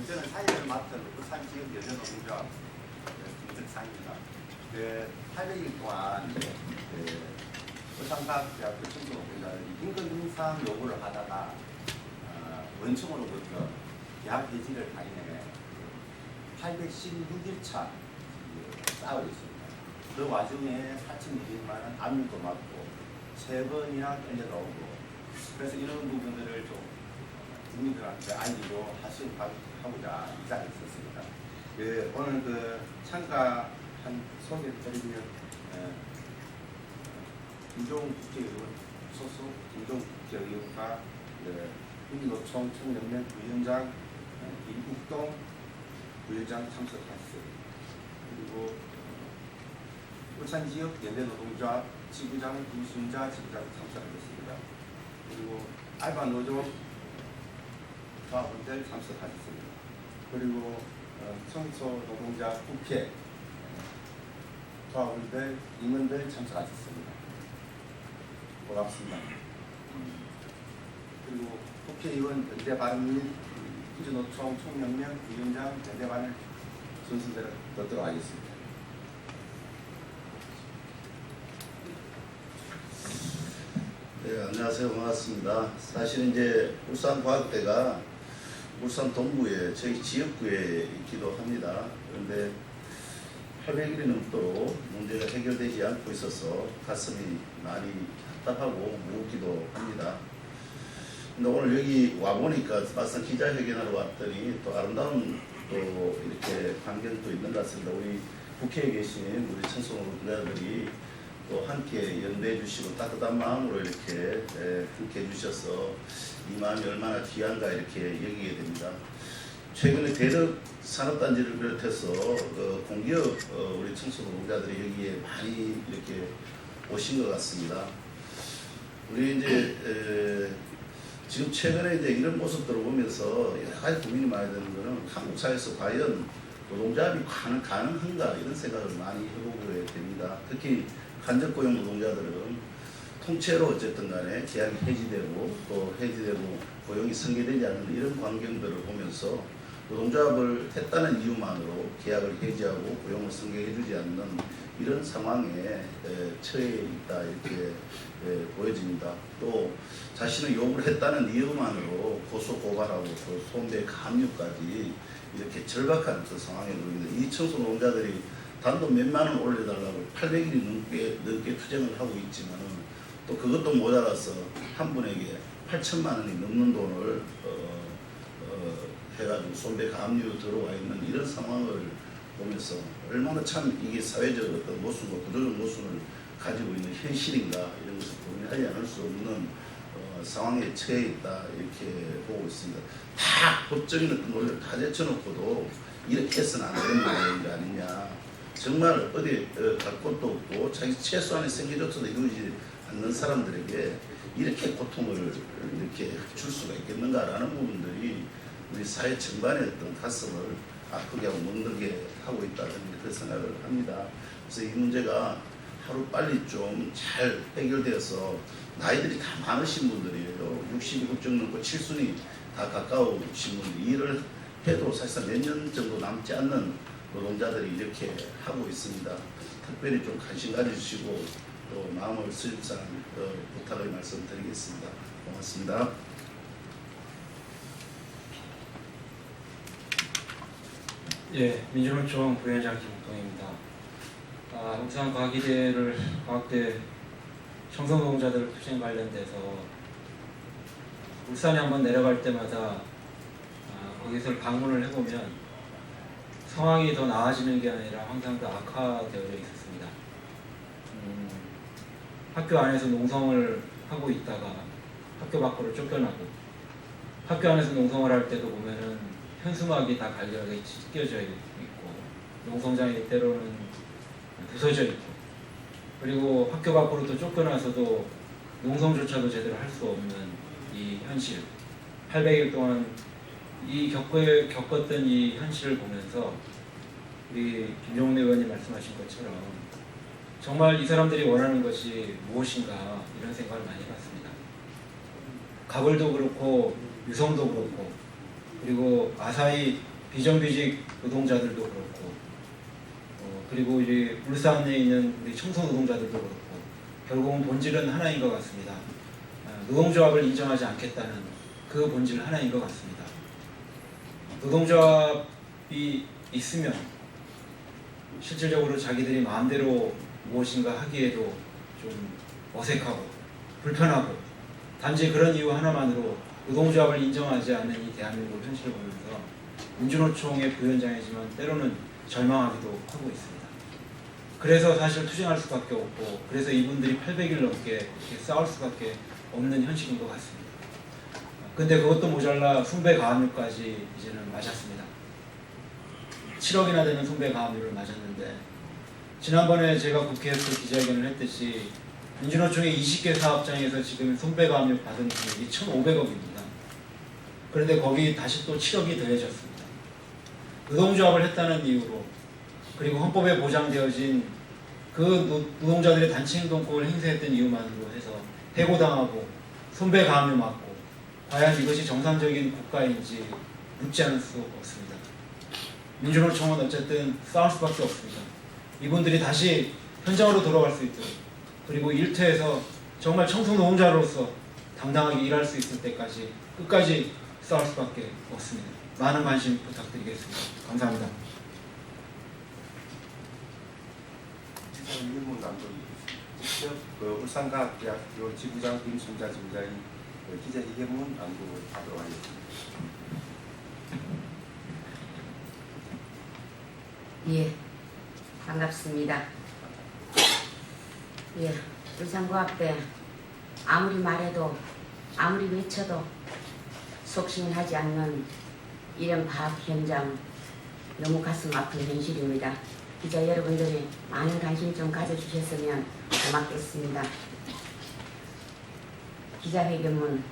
저는 사회를 맡은 울산지역 여전노동조합 김덕상입니다. 800일 동안 울산과학대학교 청소노동자들이 임금 인상 요구를 하다가 원청으로부터 계약 해지를 당해 816일차 싸우고 있습니다. 그 와중에 4,200만 원 압류도 맞고 3번이나 끌려가오고, 그래서 이런 부분들을 좀 국민들한테 알리고 하고자 이 자리에 있었습니다. 오늘 참가한 소개드리면 김종훈 국회의원 소속 김종훈 국회의원과 민노총 총연맹 부위원장 김욱동 부위원장 참석하셨습니다. 그리고 울산지역 연대노동조합 지부장 유순자 지부장 참석하셨습니다. 그리고 알바노조 조합원들 참석하셨습니다. 그리고 청소노동자 국회 조합원들 임원들 참석하셨습니다. 고맙습니다. 그리고 국회의원 연대반 및 민주노총 총연맹 위원장 연대반을 순서대로 듣도록 하겠습니다. 네, 안녕하세요. 반갑습니다. 사실 이제 울산과학대가 울산 동구에 저희 지역구에 있기도 합니다. 그런데 800일이 넘도록 문제가 해결되지 않고 있어서 가슴이 많이 답답하고 무겁기도 합니다. 근데 오늘 여기 와보니까 막상 기자회견하러 왔더니 또 아름다운 또 이렇게 광경도 있는 것 같습니다. 우리 국회에 계신 우리 청소노동자들이 또 함께 연대해 주시고 따뜻한 마음으로 이렇게 함께 해주셔서 이 마음이 얼마나 귀한가 이렇게 여기게 됩니다. 최근에 대덕 산업단지를 비롯해서 공기업 우리 청소노동자들이 여기에 많이 이렇게 오신 것 같습니다. 우리 이제 지금 최근에 이제 이런 모습들을 보면서 여러 가지 고민이 많이 되는 것은 한국 사회에서 과연 노동조합이 가능한가 이런 생각을 많이 해보게 됩니다. 특히 간접고용 노동자들은 통째로 어쨌든 간에 계약이 해지되고 또 해지되고 고용이 승계되지 않는 이런 광경들을 보면서 노동조합을 했다는 이유만으로 계약을 해지하고 고용을 승계해주지 않는 이런 상황에 처해 있다 이렇게 보여집니다. 또 자신의 요구를 했다는 이유만으로 고소 고발하고 또 손배 감유까지 이렇게 절박한 그 상황에 놓입니다. 이 청소노동자들이 단돈 몇만 원 올려달라고 800일이 넘게 투쟁을 하고 있지만 또 그것도 모자라서 한 분에게 8천만 원이 넘는 돈을 해가지고 손배 감유 들어와 있는 이런 상황을 보면서 얼마나 참 이게 사회적 어떤 모순과 구조적 모순을 가지고 있는 현실인가 이런 것을 고민하지 않을 수 없는 상황에 처해 있다 이렇게 보고 있습니다. 다 법적인 어떤 논리를 다 제쳐놓고도 이렇게 해서는 안 되는 거 아니냐. 정말 어디 갈 곳도 없고 자기 최소한의 생계조차도 이루어지지 않는 사람들에게 이렇게 고통을 이렇게 줄 수가 있겠는가라는 부분들이 우리 사회 전반의 어떤 가슴을 아프게 하고 멍들게 하고 있다는 그런 생각을 합니다. 그래서 이 문제가 하루 빨리 좀 잘 해결되어서 나이들이 다 많으신 분들이에요. 60이 훌쩍 넘고 7순이 다 가까우신 분들이 일을 해도 사실상 몇 년 정도 남지 않는 노동자들이 이렇게 하고 있습니다. 특별히 좀 관심 가져주시고 또 마음을 쓰십사 부탁을 말씀드리겠습니다. 고맙습니다. 예, 민주노총 부위원장 김욱동입니다. 울산과학대 청소노동자들 투쟁 관련돼서 울산에 한번 내려갈 때마다 거기서 방문을 해보면 상황이 더 나아지는 게 아니라 항상 더 악화되어져 있었습니다. 학교 안에서 농성을 하고 있다가 학교 밖으로 쫓겨나고, 학교 안에서 농성을 할 때도 보면은 현수막이 다 갈려져 찢겨져 있고, 농성장이 때로는 부서져 있고, 그리고 학교 밖으로 또 쫓겨나서도 농성조차도 제대로 할 수 없는 이 현실, 800일 동안 겪었던 이 현실을 보면서 우리 김종훈 의원님 말씀하신 것처럼 정말 이 사람들이 원하는 것이 무엇인가 이런 생각을 많이 해봤습니다. 가벌도 그렇고 유성도 그렇고 그리고 아사히 비정규직 노동자들도 그렇고 그리고 이제 울산에 있는 우리 청소 노동자들도 그렇고 결국은 본질은 하나인 것 같습니다. 노동조합을 인정하지 않겠다는 그 본질 하나인 것 같습니다. 노동조합이 있으면 실질적으로 자기들이 마음대로 무엇인가 하기에도 좀 어색하고 불편하고 단지 그런 이유 하나만으로 노동조합을 인정하지 않는 이 대한민국 현실을 보면서 민주노총의 부위원장이지만 때로는 절망하기도 하고 있습니다. 그래서 사실 투쟁할 수밖에 없고 그래서 이분들이 800일 넘게 이렇게 싸울 수밖에 없는 현실인 것 같습니다. 근데 그것도 모자라 손배가압류까지 이제는 맞았습니다. 7억이나 되는 손배가압류를 맞았는데 지난번에 제가 국회에서 기자회견을 했듯이 민주노총의 20개 사업장에서 지금 손배가압류 받은 금액이 1,500억입니다. 그런데 거기 다시 또 7억이 더해졌습니다. 노동조합을 했다는 이유로 그리고 헌법에 보장되어진 그 노동자들의 단체행동권을 행사했던 이유만으로 해서 해고당하고 손배가압류 맞고 과연 이것이 정상적인 국가인지 묻지 않을 수 없습니다. 민주노총은 어쨌든 싸울 수밖에 없습니다. 이분들이 다시 현장으로 돌아갈 수 있도록 그리고 일터에서 정말 청소노동자로서 당당하게 일할 수 있을 때까지 끝까지 싸울 수밖에 없습니다. 많은 관심 부탁드리겠습니다. 감사합니다. 일문 남도 직접 울산과학대학교 지부장 김순자 지부장이 기자회견문 안도를 하도록 하겠습니다. 예, 반갑습니다. 예, 울산과학대 아무리 말해도 아무리 외쳐도 속신하지 않는 이런 파업 현장 너무 가슴 아픈 현실입니다. 기자 여러분들이 많은 관심 좀 가져주셨으면 고맙겠습니다. 기자회견문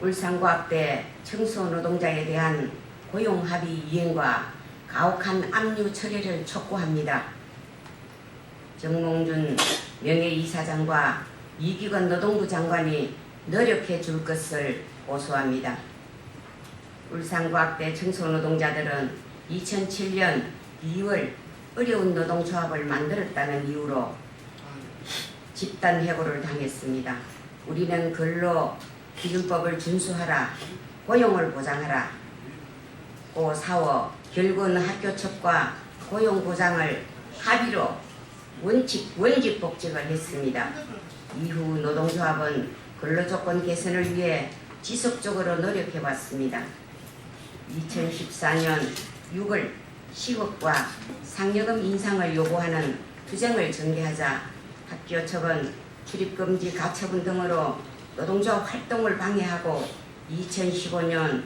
울산과학대 청소노동자에 대한 고용합의 이행과 가혹한 압류 처리를 촉구합니다. 정몽준 명예이사장과 이기건 노동부 장관이 노력해 줄 것을 고소합니다. 울산과학대 청소노동자들은 2007년 2월 어려운 노동조합을 만들었다는 이유로 집단해고를 당했습니다. 우리는 근로기준법을 준수하라, 고용을 보장하라, 고4워 결군 학교첩과 고용보장을 합의로 원직복직을 했습니다. 이후 노동조합은 근로조건 개선을 위해 지속적으로 노력해왔습니다. 2014년 6월 10억과 상여금 인상을 요구하는 투쟁을 전개하자 학교첩은 출입금지 가처분 등으로 노동조합 활동을 방해하고 2015년